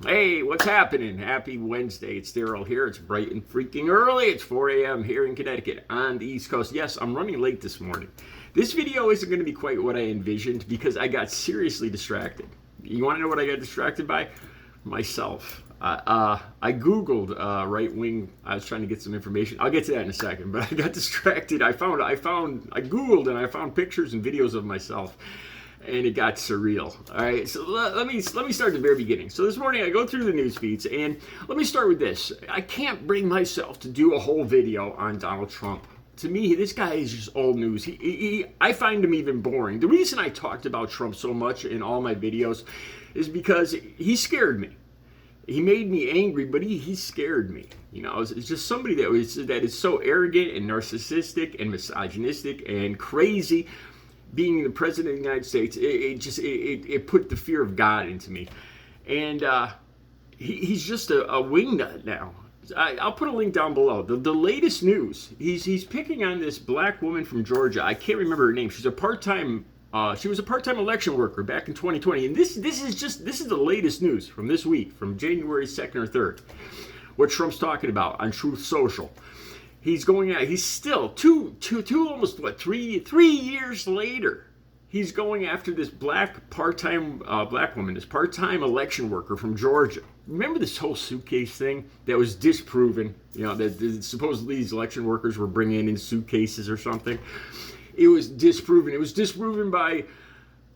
Hey, what's happening? Happy Wednesday. It's Daryl here. It's bright and freaking early. It's 4 a.m. here in Connecticut on the East Coast. Yes, I'm running late this morning. This video isn't going to be quite what I envisioned because I got seriously distracted. You want to know what I got distracted by? Myself. I Googled right wing. I was trying to get some information. I'll get to that in a second, but I got distracted. I Googled and I found pictures and videos of myself. And it got surreal. All right, so let me start at the very beginning. So this morning I go through the news feeds, and let me start with this. I can't bring myself to do a whole video on Donald Trump. To me, this guy is just old news. I find him even boring. The reason I talked about Trump so much in all my videos is because he scared me. He made me angry, but he scared me. You know, it's just somebody that is so arrogant and narcissistic and misogynistic and crazy. Being the president of the United States, it put the fear of God into me, and he's just a wingnut now. I'll put a link down below. The latest news. He's picking on this black woman from Georgia. I can't remember her name. She was a part-time election worker back in 2020, and this is the latest news from this week, from January 2nd or 3rd. What Trump's talking about on Truth Social. He's going out. He's still almost 3 years later. He's going after this part-time woman, this part-time election worker from Georgia. Remember this whole suitcase thing that was disproven? You know, that supposedly these election workers were bringing in suitcases or something. It was disproven. It was disproven by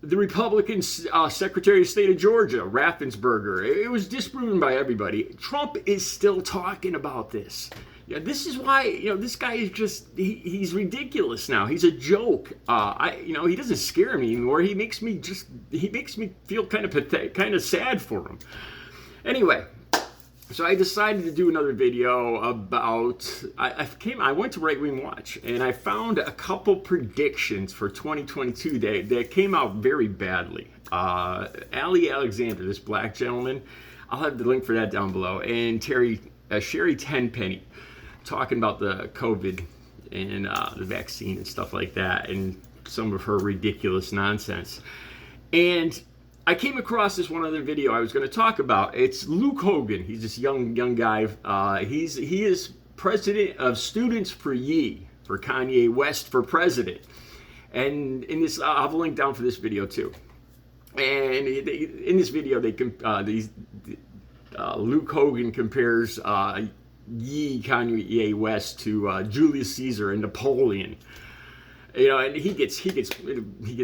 the Republican Secretary of State of Georgia, Raffensperger. It was disproven by everybody. Trump is still talking about this. Yeah, this is why, this guy is he's ridiculous now. He's a joke. He doesn't scare me anymore. He makes me feel kind of pathetic, kind of sad for him. Anyway, so I decided to do another video about, I went to Right Wing Watch and I found a couple predictions for 2022 that came out very badly. Ali Alexander, this black gentleman, I'll have the link for that down below, and Sherry Tenpenny, talking about the COVID and the vaccine and stuff like that, and some of her ridiculous nonsense. And I came across this one other video I was going to talk about. It's Luke Hogan. He's this young guy. He is president of Students for Ye, for Kanye West for president. And in this, I'll have a link down for this video too. And in this video, Luke Hogan compares Kanye West to Julius Caesar and Napoleon. And he gets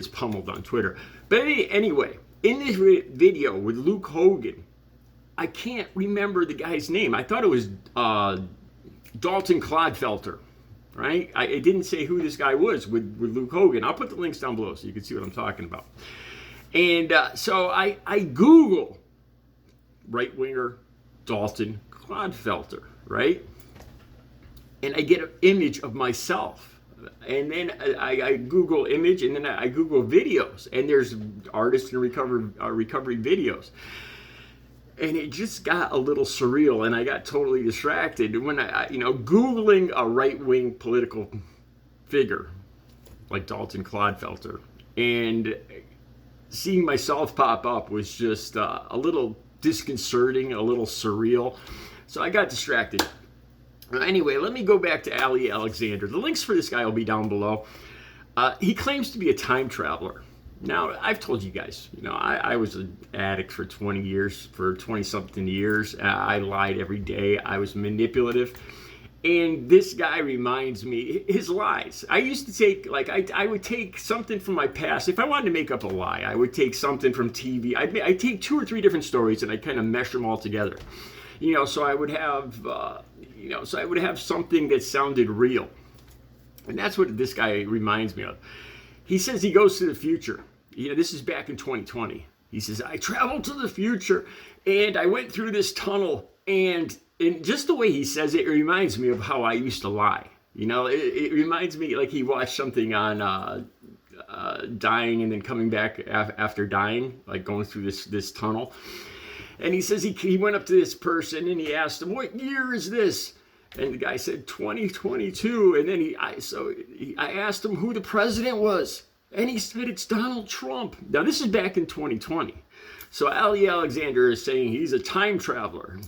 pummeled on Twitter. But anyway, in this video with Luke Hogan, I can't remember the guy's name. I thought it was DALTON CLODFELTER, right? It didn't say who this guy was with Luke Hogan. I'll put the links down below so you can see what I'm talking about. And so I Google right-winger DALTON CLODFELTER, right? And I get an image of myself. And then I Google image, and then I Google videos. And there's artists and recovery videos. And it just got a little surreal, and I got totally distracted when Googling a right-wing political figure like DALTON CLODFELTER, and seeing myself pop up was just a little disconcerting, a little surreal. So I got distracted. Anyway, let me go back to Ali Alexander. The links for this guy will be down below. He claims to be a time traveler. Now, I've told you guys, I was an addict for 20-something years. I lied every day. I was manipulative. And this guy reminds me, his lies. I used to take, I would take something from my past. If I wanted to make up a lie, I would take something from TV. I'd take 2 or 3 different stories and I'd kind of mesh them all together. So I would have, something that sounded real. And that's what this guy reminds me of. He says he goes to the future. This is back in 2020. He says, I traveled to the future and I went through this tunnel, and just the way he says it reminds me of how I used to lie. It reminds me like he watched something on dying and then coming back after dying, like going through this tunnel. And he says he went up to this person and he asked him, what year is this? And the guy said 2022. And then I asked him who the president was. And he said it's Donald Trump. Now this is back in 2020. So Ali Alexander is saying he's a time traveler.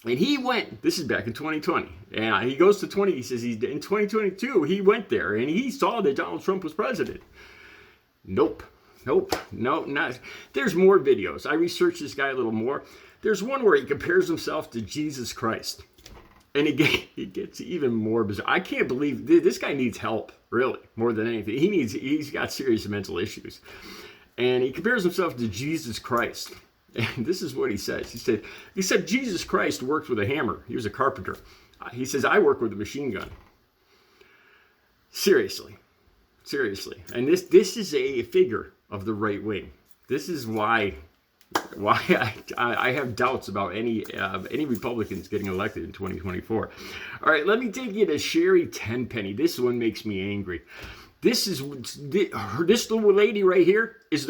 And he went, this is back in 2020, and he goes to he says in 2022, he went there, and he saw that Donald Trump was president. Nope, no, not. There's more videos. I researched this guy a little more. There's one where he compares himself to Jesus Christ. And it gets even more bizarre. I can't believe, this guy needs help, really, more than anything. He's got serious mental issues. And he compares himself to Jesus Christ. And this is what he says. He said, except Jesus Christ worked with a hammer. He was a carpenter. He says, I work with a machine gun. Seriously. And this is a figure of the right wing. This is why I have doubts about any Republicans getting elected in 2024. All right, let me take you to Sherry Tenpenny. This one makes me angry. This little lady right here is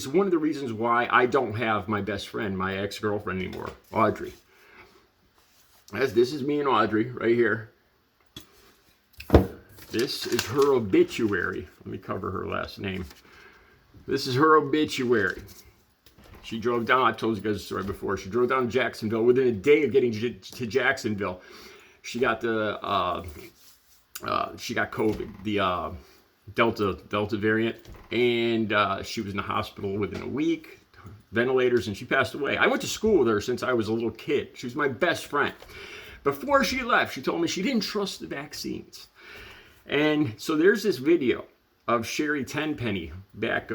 one of the reasons why I don't have my best friend, my ex-girlfriend anymore, Audrey. This is me and Audrey right here. This is her obituary. Let me cover her last name. This is her obituary. She drove down, I've told you guys the story before, she drove down to Jacksonville. Within a day of getting to Jacksonville, she got COVID, the Delta variant, and she was in the hospital within a week, ventilators, and she passed away. I went to school with her since I was a little kid. She was my best friend. Before she left, she told me she didn't trust the vaccines. And so there's this video of Sherry Tenpenny back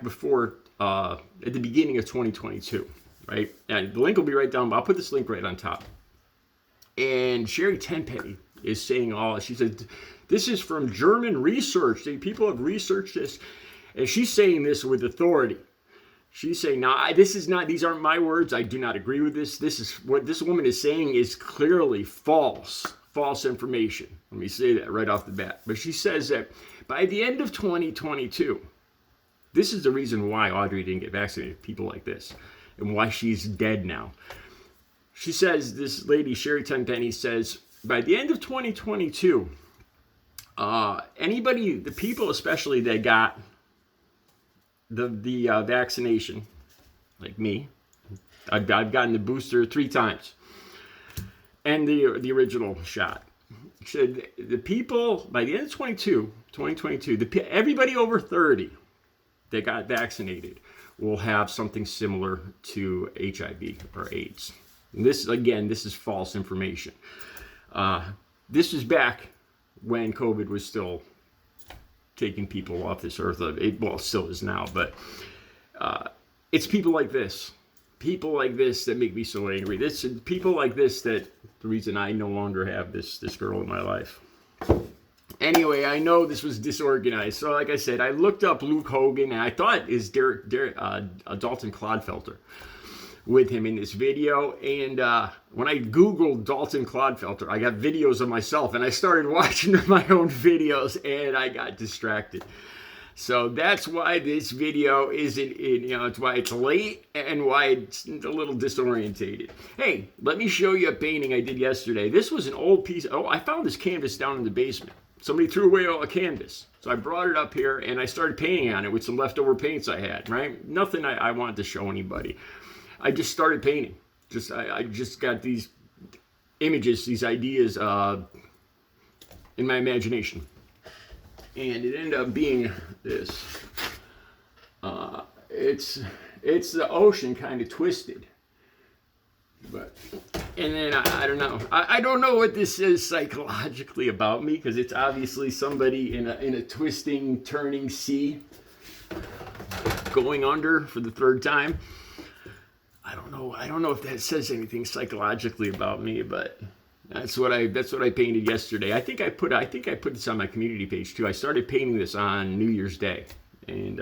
before, at the beginning of 2022, right? And the link will be right down, but I'll put this link right on top. And Sherry Tenpenny is saying she said, this is from German research. People have researched this. And she's saying this with authority. She's saying, now, these aren't my words. I do not agree with this. This is what this woman is saying is clearly false information. Let me say that right off the bat. But she says that by the end of 2022, this is the reason why Audrey didn't get vaccinated, people like this, and why she's dead now. She says, this lady, Sherry Tenpenny, says, by the end of 2022, the people especially that got the vaccination, like me, I've gotten the booster 3 times, and the original shot. She said, the people, by the end of 2022, everybody over 30 that got vaccinated will have something similar to HIV or AIDS. And this is false information. This is back when COVID was still taking people off this earth. It still is now, but it's people like this that make me so angry. People like this that the reason I no longer have this girl in my life. Anyway, I know this was disorganized. So like I said, I looked up Luke Hogan, and I thought is Dalton Clodfelter with him in this video. And when I Googled Dalton Clodfelter, I got videos of myself, and I started watching my own videos, and I got distracted. So that's why this video isn't, it's why it's late and why it's a little disorientated. Hey, let me show you a painting I did yesterday. This was an old piece. I found this canvas down in the basement. Somebody threw away all the canvas. So I brought it up here and I started painting on it with some leftover paints I had, right? Nothing I wanted to show anybody. I just started painting. I just got these images, these ideas in my imagination. And it ended up being this. It's the ocean kind of twisted. And then I don't know. I don't know what this says psychologically about me, because it's obviously somebody in a twisting, turning sea going under for the 3rd time. I don't know if that says anything psychologically about me, but that's what I painted yesterday. I think I put this on my community page too. I started painting this on New Year's Day, and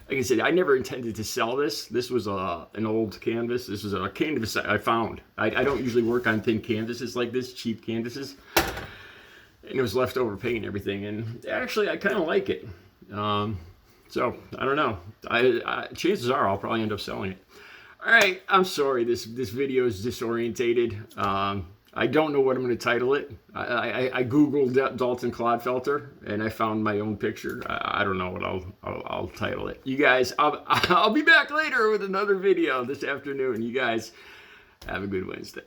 like I said, I never intended to sell this. This was an old canvas. This was a canvas I found. I don't usually work on thin canvases like this, cheap canvases. And it was leftover paint and everything. And actually, I kind of like it. So, I don't know. Chances are I'll probably end up selling it. All right, I'm sorry. This video is disorientated. I don't know what I'm going to title it. I Googled Dalton Clodfelter and I found my own picture. I don't know what I'll title it. You guys, I'll be back later with another video this afternoon. You guys have a good Wednesday.